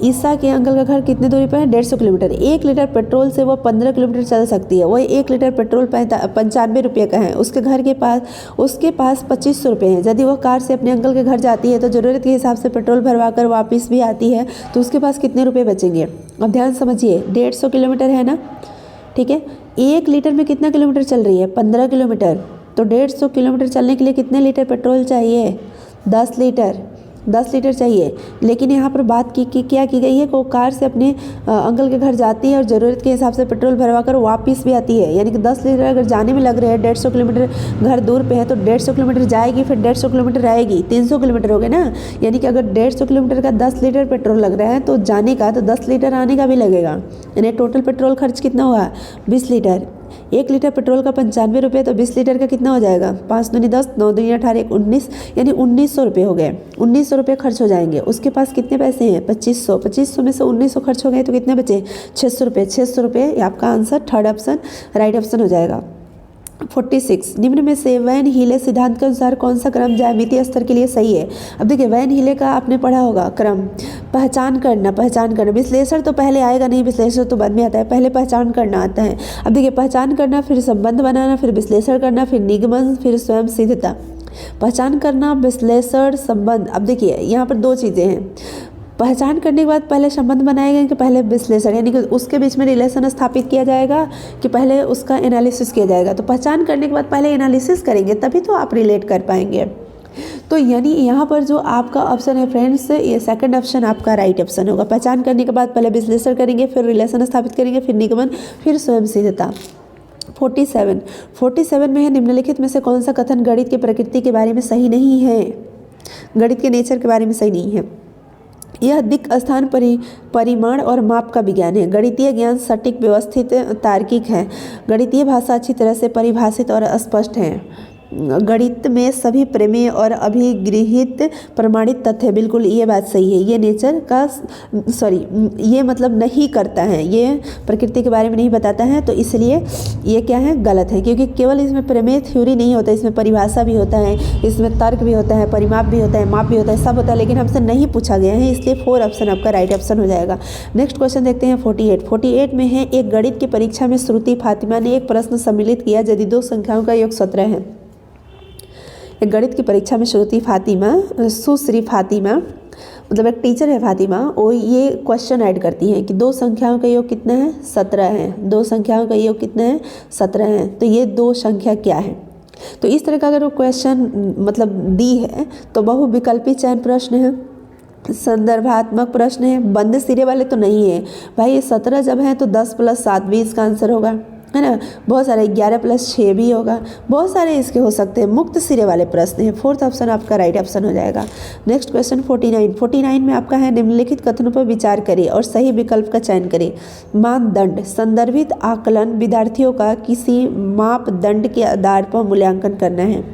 ईसा के अंकल का घर कितनी दूरी पर है, 150 किलोमीटर। 1 लीटर पेट्रोल से वो 15 किलोमीटर चल सकती है। वही 1 लीटर पेट्रोल 95 रुपये का है। उसके घर के पास 2500 रुपये हैं। यदि वो कार से अपने अंकल के घर जाती है तो ज़रूरत के हिसाब से पेट्रोल भरवा कर वापस भी आती है, तो उसके पास कितने रुपये बचेंगे। अब ध्यान समझिए, 150 किलोमीटर है ना, ठीक है। 1 लीटर में कितना किलोमीटर चल रही है, 15 किलोमीटर। तो 150 किलोमीटर चलने के लिए कितने लीटर पेट्रोल चाहिए, 10 लीटर चाहिए। लेकिन यहाँ पर बात क्या की गई है, वो कार से अपने अंकल के घर जाती है और ज़रूरत के हिसाब से पेट्रोल भरवा कर वापस भी आती है। यानी कि 10 लीटर अगर जाने में लग रहे हैं, 150 किलोमीटर घर दूर पे है, तो 150 किलोमीटर जाएगी, फिर 150 किलोमीटर आएगी, 300 किलोमीटर हो गए ना। यानी कि अगर 150 किलोमीटर का 10 लीटर पेट्रोल लग रहा है तो जाने का, तो 10 लीटर आने का भी लगेगा। यानी टोटल पेट्रोल खर्च कितना हुआ, 20 लीटर। 1 लीटर पेट्रोल का 95 रुपये, तो 20 लीटर का कितना हो जाएगा, 5 दूनी 10, 9 दूनी 18, 19, यानी 1900 रुपये हो गए। 1900 रुपये खर्च हो जाएंगे। उसके पास कितने पैसे हैं, 2500 में से 1900 खर्च हो गए, तो कितने बचे, 600 रुपये। आपका answer third option right option हो जाएगा। 46 निम्न में से वैन हीले सिद्धांत के अनुसार कौन सा क्रम ज्यामितीय स्तर के लिए सही है। अब देखिए, वैन हीले का आपने पढ़ा होगा क्रम, पहचान करना, विश्लेषण तो पहले आएगा नहीं, विश्लेषण तो बाद में आता है, पहले पहचान करना आता है। अब देखिए, पहचान करना, फिर संबंध बनाना, फिर विश्लेषण करना, फिर निगमन, फिर स्वयं सिद्धता। पहचान करना, विश्लेषण, संबंध। अब देखिए, यहाँ पर 2 चीज़ें हैं। पहचान करने के बाद पहले संबंध बनाए गए कि पहले विश्लेषण, यानी कि उसके बीच में रिलेशन स्थापित किया जाएगा कि पहले उसका एनालिसिस किया जाएगा। तो पहचान करने के बाद पहले एनालिसिस करेंगे, तभी तो आप रिलेट कर पाएंगे। तो यानी यहाँ पर जो आपका ऑप्शन है फ्रेंड्स, ये सेकंड ऑप्शन आपका राइट ऑप्शन होगा। पहचान करने के बाद पहले विश्लेषण करेंगे, फिर रिलेशन स्थापित करेंगे, फिर निगमन, फिर स्वयं सिद्धता। 47 में है, निम्नलिखित में से कौन सा कथन गणित की प्रकृति के बारे में सही नहीं है, गणित के नेचर के बारे में सही नहीं है। यह दिक् स्थान परिमाण और माप का विज्ञान है। गणितीय ज्ञान सटीक, व्यवस्थित, तार्किक है। गणितीय भाषा अच्छी तरह से परिभाषित और स्पष्ट है। गणित में सभी प्रमेय और अभिगृहित प्रमाणित तथ्य, बिल्कुल ये बात सही है। ये नेचर का ये मतलब नहीं करता है, ये प्रकृति के बारे में नहीं बताता है, तो इसलिए ये क्या है, गलत है। क्योंकि केवल इसमें प्रमेय थ्योरी नहीं होता, इसमें परिभाषा भी होता है, इसमें तर्क भी होता है, परिमाप भी होता है, माप भी होता है, सब होता है, लेकिन हमसे नहीं पूछा गया है, इसलिए 4 ऑप्शन आपका राइट ऑप्शन हो जाएगा। नेक्स्ट क्वेश्चन देखते हैं 48 में है, एक गणित की परीक्षा में श्रुति फातिमा ने एक प्रश्न सम्मिलित किया यदि 2 संख्याओं का योग 17 है। एक गणित की परीक्षा में सुश्री फातिमा मतलब एक टीचर है फातिमा, वो ये क्वेश्चन ऐड करती हैं कि 2 संख्याओं का योग कितना है, 17 है। 2 संख्याओं का योग कितना है, 17 है। तो ये 2 संख्या क्या है। तो इस तरह का अगर वो क्वेश्चन मतलब दी है तो बहुविकल्पी चयन प्रश्न है, संदर्भात्मक प्रश्न है, बंद सिरे वाले तो नहीं है भाई। ये 17 जब है तो 10 + 7 20 का आंसर होगा, है ना। बहुत सारे 11 + 6 भी होगा, बहुत सारे इसके हो सकते हैं। मुक्त सिरे वाले प्रश्न हैं। 4th ऑप्शन आपका राइट ऑप्शन हो जाएगा। नेक्स्ट क्वेश्चन 49 में आपका है, निम्नलिखित कथनों पर विचार करें और सही विकल्प का चयन करें। मानदंड, संदर्भित आकलन विद्यार्थियों का किसी मापदंड के आधार पर मूल्यांकन करना है।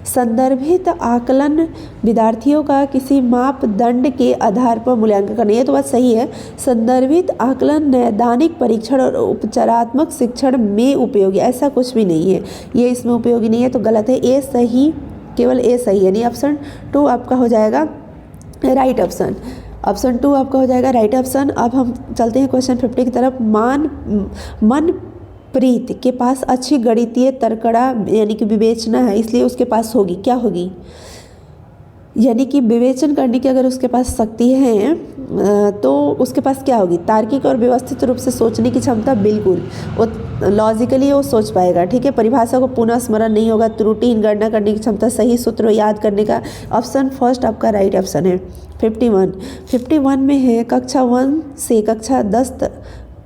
संदर्भित आकलन विद्यार्थियों का किसी मापदंड के आधार पर मूल्यांकन करना, ये तो बात सही है। संदर्भित आकलन नैदानिक परीक्षण और उपचारात्मक शिक्षण में उपयोगी, ऐसा कुछ भी नहीं है, ये इसमें उपयोगी नहीं है, तो गलत है। ए सही, केवल ए सही, यानी ऑप्शन 2 आपका हो जाएगा राइट ऑप्शन। ऑप्शन 2 आपका हो जाएगा राइट ऑप्शन। अब हम चलते हैं क्वेश्चन 50 की तरफ। मनप्रीत के पास अच्छी गणितीय तर्कड़ा यानी कि विवेचना है, इसलिए उसके पास होगी, क्या होगी, यानी कि विवेचन करने की अगर उसके पास शक्ति है तो उसके पास क्या होगी, तार्किक और व्यवस्थित रूप से सोचने की क्षमता, बिल्कुल वो लॉजिकली वो सोच पाएगा, ठीक है। परिभाषा को पुनः स्मरण नहीं होगा, त्रुटिहीन गणना करने की क्षमता, सही सूत्र याद करने का। ऑप्शन फर्स्ट आपका राइट ऑप्शन है। 51 में है, कक्षा 1 से कक्षा 10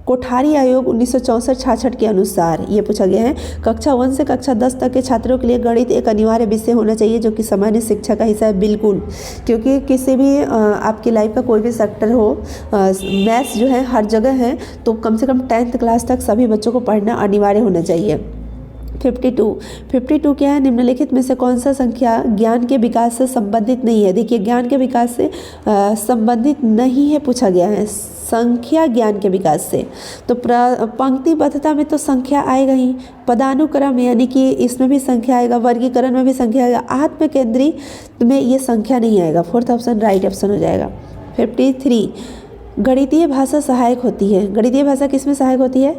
कोठारी आयोग 1964-66 के अनुसार ये पूछा गया है, कक्षा 1 से कक्षा 10 तक के छात्रों के लिए गणित एक अनिवार्य विषय होना चाहिए जो कि सामान्य शिक्षा का हिस्सा है। बिल्कुल, क्योंकि किसी भी आपकी लाइफ का कोई भी सेक्टर हो, मैथ्स जो है हर जगह है, तो कम से कम 10th क्लास तक सभी बच्चों को पढ़ना अनिवार्य होना चाहिए। 52 क्या है, निम्नलिखित में से कौन सा संख्या ज्ञान के विकास से संबंधित नहीं है। देखिए, ज्ञान के विकास से संबंधित नहीं है पूछा गया है, संख्या ज्ञान के विकास से। तो पंक्तिबद्धता में तो संख्या आएगा ही, पदानुक्रम यानी कि इसमें भी संख्या आएगा, वर्गीकरण में भी संख्या आएगा, आत्म केंद्रित में ये संख्या नहीं आएगा। 4th ऑप्शन राइट ऑप्शन हो जाएगा। 53 गणितीय भाषा सहायक होती है। गणितीय भाषा किस में सहायक होती है?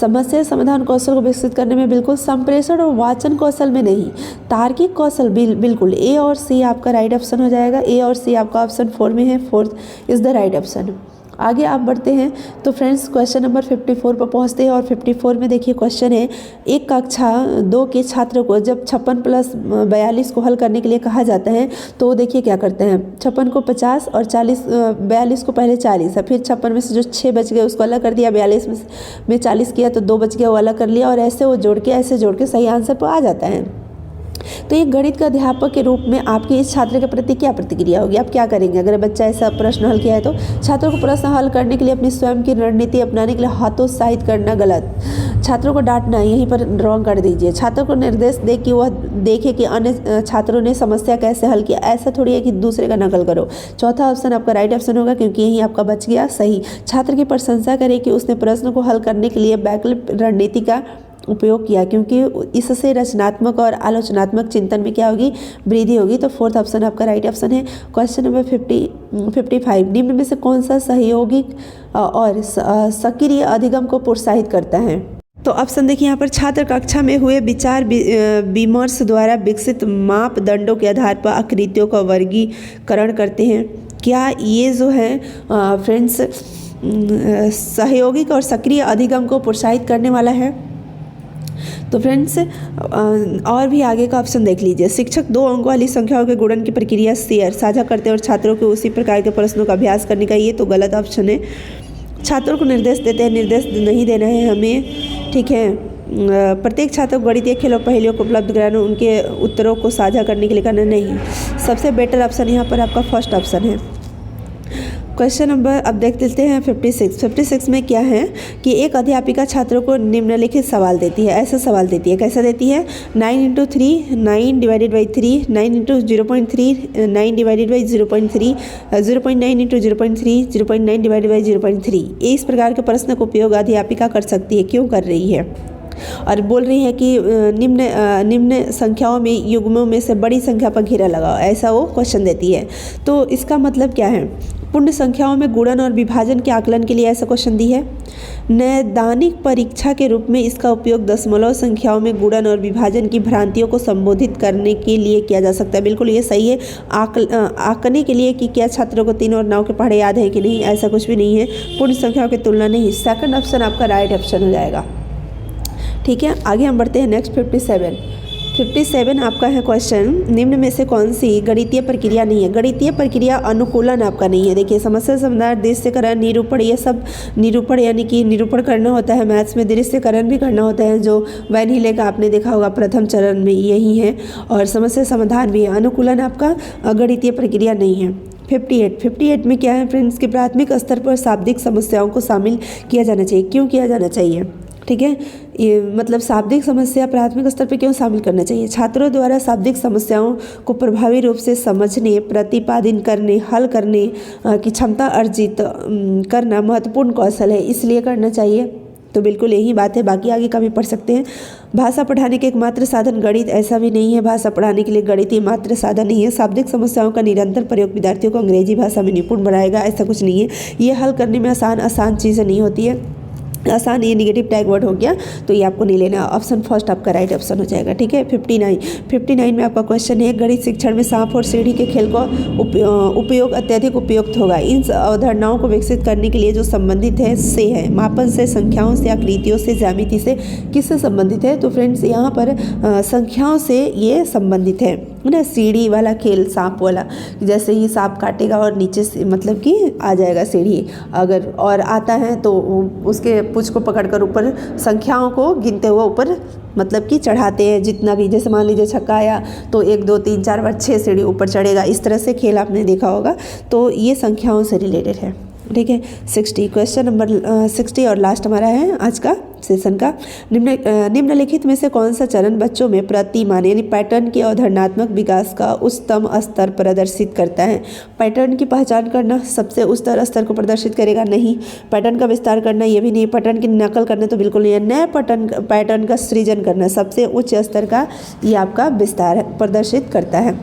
समस्या समाधान कौशल को विकसित करने में, बिल्कुल। संप्रेषण और वाचन कौशल में नहीं, तार्किक कौशल बिल्कुल। ए और सी आपका राइट ऑप्शन हो जाएगा। ए और सी आपका ऑप्शन 4 में है, 4th is the right option. आगे आप बढ़ते हैं तो फ्रेंड्स क्वेश्चन नंबर 54 पर पहुंचते हैं। और 54 में देखिए क्वेश्चन है, एक कक्षा 2 के छात्र को जब 56 + 42 को हल करने के लिए कहा जाता है तो देखिए क्या करते हैं, 56 को 50 और 42 को पहले 40 है, फिर 56 में से जो 6 बच गए उसको अलग कर दिया, 42 में 40 किया तो 2 बच गया, वो अलग कर लिया, और ऐसे वो जोड़ के सही आंसर पर आ जाता है। तो एक गणित का अध्यापक के रूप में आपकी इस छात्र के प्रति क्या प्रतिक्रिया होगी? आप क्या करेंगे अगर बच्चा ऐसा प्रश्न हल किया है? तो छात्रों को प्रश्न हल करने के लिए अपनी स्वयं की रणनीति अपनाने के लिए हतोत्साहित करना गलत, छात्रों को डांटना यहीं पर ड्रॉ कर दीजिए। छात्रों को निर्देश दे कि वह देखे कि अन्य छात्रों ने समस्या कैसे हल किया, ऐसा थोड़ी है कि दूसरे का नकल करो। 4था ऑप्शन आपका राइट ऑप्शन होगा क्योंकि यही आपका बच गया सही। छात्र की प्रशंसा करें कि उसने प्रश्न को हल करने के लिए वैकल्पिक रणनीति का उपयोग किया, क्योंकि इससे रचनात्मक और आलोचनात्मक चिंतन में क्या होगी? वृद्धि होगी। तो 4th ऑप्शन आपका राइट ऑप्शन है। क्वेश्चन नंबर 55 निम्न में से कौन सा सहयोगिक और सक्रिय अधिगम को प्रोत्साहित करता है? तो ऑप्शन देखिए यहाँ पर, छात्र कक्षा में हुए विचार विमर्श द्वारा विकसित मापदंडों के आधार पर आकृतियों का वर्गीकरण करते हैं। क्या ये जो है फ्रेंड्स सहयोगिक और सक्रिय अधिगम को प्रोत्साहित करने वाला है? तो फ्रेंड्स और भी आगे का ऑप्शन देख लीजिए, शिक्षक 2 अंकों वाली संख्याओं के गुणन की प्रक्रिया साझा करते हैं और छात्रों को उसी प्रकार के प्रश्नों का अभ्यास करने का, ये तो गलत ऑप्शन है। छात्रों को निर्देश देते हैं, निर्देश नहीं देना है हमें, ठीक है। प्रत्येक छात्र को गणितीय खेलों पहेलियों को उपलब्ध कराना, उनके उत्तरों को साझा करने के लिए करना नहीं। सबसे बेटर ऑप्शन यहाँ पर आपका फर्स्ट ऑप्शन है। क्वेश्चन नंबर अब देख लेते हैं 56 में क्या है कि एक अध्यापिका छात्रों को निम्नलिखित सवाल देती है, ऐसा सवाल देती है, कैसा देती है? 9 × 3 9 / 3 9 × 0.3 9 / 0.3 0.9 × 0.3 0.9 / 0.3। इस प्रकार के प्रश्न का उपयोग अध्यापिका कर सकती है, क्यों कर रही है? और बोल रही है कि निम्न संख्याओं में युग्मों में से बड़ी संख्या पर घेरा लगाओ, ऐसा वो क्वेश्चन देती है। तो इसका मतलब क्या है? पूर्ण संख्याओं में गुणन और विभाजन के आकलन के लिए ऐसा क्वेश्चन दी है। नैदानिक परीक्षा के रूप में इसका उपयोग दशमलव संख्याओं में गुणन और विभाजन की भ्रांतियों को संबोधित करने के लिए किया जा सकता है। बिल्कुल ये सही है, आंकने के लिए कि क्या छात्रों को 3 और 9 के पढ़े याद है कि नहीं, ऐसा कुछ भी नहीं है। पूर्ण संख्याओं की तुलना नहीं। सेकंड ऑप्शन आपका राइट ऑप्शन हो जाएगा, ठीक है। आगे हम बढ़ते हैं नेक्स्ट 57 आपका है क्वेश्चन, निम्न में से कौन सी गणितीय प्रक्रिया नहीं है? गणितीय प्रक्रिया अनुकूलन आपका नहीं है। देखिए, समस्या समाधान, दृश्यकरण, निरूपण, ये सब निरूपण यानी कि निरूपण करना होता है मैथ्स में, दृश्यकरण भी करना होता है, जो वैन हीले का आपने देखा होगा प्रथम चरण में, यही है। और समस्या समाधान भी है। अनुकूलन आपका गणितीय प्रक्रिया नहीं है। 58 में क्या है फ्रेंड्स कि प्राथमिक स्तर पर शाब्दिक समस्याओं को शामिल किया जाना चाहिए। क्यों किया जाना चाहिए? ठीक है, ये मतलब शाब्दिक समस्या प्राथमिक स्तर पे क्यों शामिल करना चाहिए? छात्रों द्वारा शाब्दिक समस्याओं को प्रभावी रूप से समझने, प्रतिपादन करने, हल करने की क्षमता अर्जित करना महत्वपूर्ण कौशल है, इसलिए करना चाहिए। तो बिल्कुल यही बात है, बाकी आगे का भी पढ़ सकते हैं। भाषा पढ़ाने के एकमात्र साधन गणित, ऐसा भी नहीं है। भाषा पढ़ाने के लिए गणित ही मात्र साधन नहीं है। शाब्दिक समस्याओं का निरंतर प्रयोग विद्यार्थियों को अंग्रेजी भाषा में निपुण बनाएगा, ऐसा कुछ नहीं है। ये हल करने में आसान चीज़ें नहीं होती है। आसान, ये निगेटिव टैग वर्ड हो गया, तो ये आपको नहीं लेना। ऑप्शन फर्स्ट आपका राइट ऑप्शन हो जाएगा, ठीक है। 59 में आपका क्वेश्चन है, गणित शिक्षण में सांप और सीढ़ी के खेल का उपयोग अत्यधिक उपयुक्त होगा। इन अवधारणाओं को विकसित करने के लिए जो संबंधित है से है, मापन से, संख्याओं से, आकृतियों से, ज्यामिति से, किससे संबंधित है? तो फ्रेंड्स यहाँ पर संख्याओं से ये संबंधित है। है ना, सीढ़ी वाला खेल, सांप वाला, जैसे ही सांप काटेगा और नीचे से मतलब कि आ जाएगा सीढ़ी, अगर और आता है तो उसके पूंछ को पकड़कर ऊपर संख्याओं को गिनते हुए ऊपर मतलब कि चढ़ाते हैं, जितना भी, जैसे मान लीजिए छक्का आया तो 1 2 3 4 बार 6 सीढ़ी ऊपर चढ़ेगा, इस तरह से खेल आपने देखा होगा। तो ये संख्याओं से रिलेटेड है, ठीक है। 60 क्वेश्चन नंबर 60 और लास्ट हमारा है आज का सेशन का। निम्नलिखित में से कौन सा चरण बच्चों में प्रतिमान यानी पैटर्न के अवधारणात्मक विकास का उच्चतम स्तर प्रदर्शित करता है? पैटर्न की पहचान करना सबसे उच्च स्तर को प्रदर्शित करेगा? नहीं। पैटर्न का विस्तार करना, ये भी नहीं। पैटर्न की नकल करना तो बिल्कुल नहीं है। नए पैटर्न का सृजन करना सबसे उच्च स्तर का ये आपका विस्तार प्रदर्शित करता है,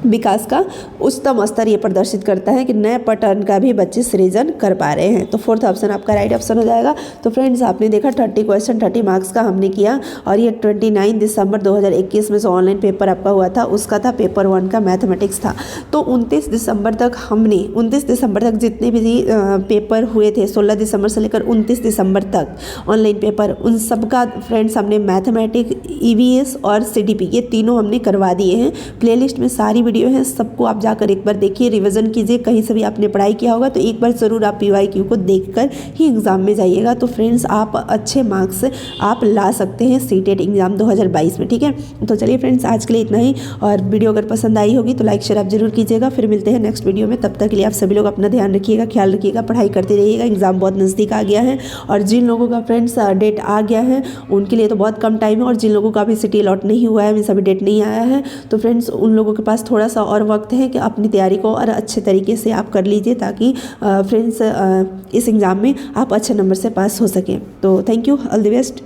विकास का उच्चतम स्तर ये प्रदर्शित करता है कि नए पैटर्न का भी बच्चे सृजन कर पा रहे हैं। तो फोर्थ ऑप्शन आपका राइट ऑप्शन हो जाएगा। तो फ्रेंड्स आपने देखा 30 क्वेश्चन 30 मार्क्स का हमने किया, और ये 29 दिसंबर 2021 में जो ऑनलाइन पेपर आपका हुआ था उसका था पेपर 1 का मैथमेटिक्स था। तो 29 दिसंबर तक हमने 29 दिसंबर तक जितने भी पेपर हुए थे, 16 दिसंबर से लेकर 29 दिसंबर तक ऑनलाइन पेपर, उन सब का फ्रेंड्स हमने मैथमेटिक्स, EVS और CDP ये तीनों हमने करवा दिए हैं। प्लेलिस्ट में सारी वीडियो है, सबको आप जाकर एक बार देखिए, रिवीजन कीजिए। कहीं से भी आपने पढ़ाई किया होगा तो एक बार ज़रूर आप PYQ को देखकर ही एग्ज़ाम में जाइएगा। तो फ्रेंड्स आप अच्छे मार्क्स आप ला सकते हैं CTET एग्ज़ाम 2022 में, ठीक है। तो चलिए फ्रेंड्स आज के लिए इतना ही, और वीडियो अगर पसंद आई होगी तो लाइक शेयर आप जरूर कीजिएगा। फिर मिलते हैं नेक्स्ट वीडियो में, तब तक के लिए आप सभी लोग अपना ध्यान रखिएगा, ख्याल रखिएगा, पढ़ाई करते रहिएगा। एग्ज़ाम बहुत नज़दीक आ गया है, और जिन लोगों का फ्रेंड्स डेट आ गया है उनके लिए तो बहुत कम टाइम है, और जिन लोगों का अभी सिटी अलॉट नहीं हुआ है, अभी डेट नहीं आया है, तो फ्रेंड्स उन लोगों के पास थोड़ा सा और वक्त है कि अपनी तैयारी को और अच्छे तरीके से आप कर लीजिए, ताकि फ्रेंड्स इस एग्ज़ाम में आप अच्छे नंबर से पास हो सकें। तो thank you, all the best.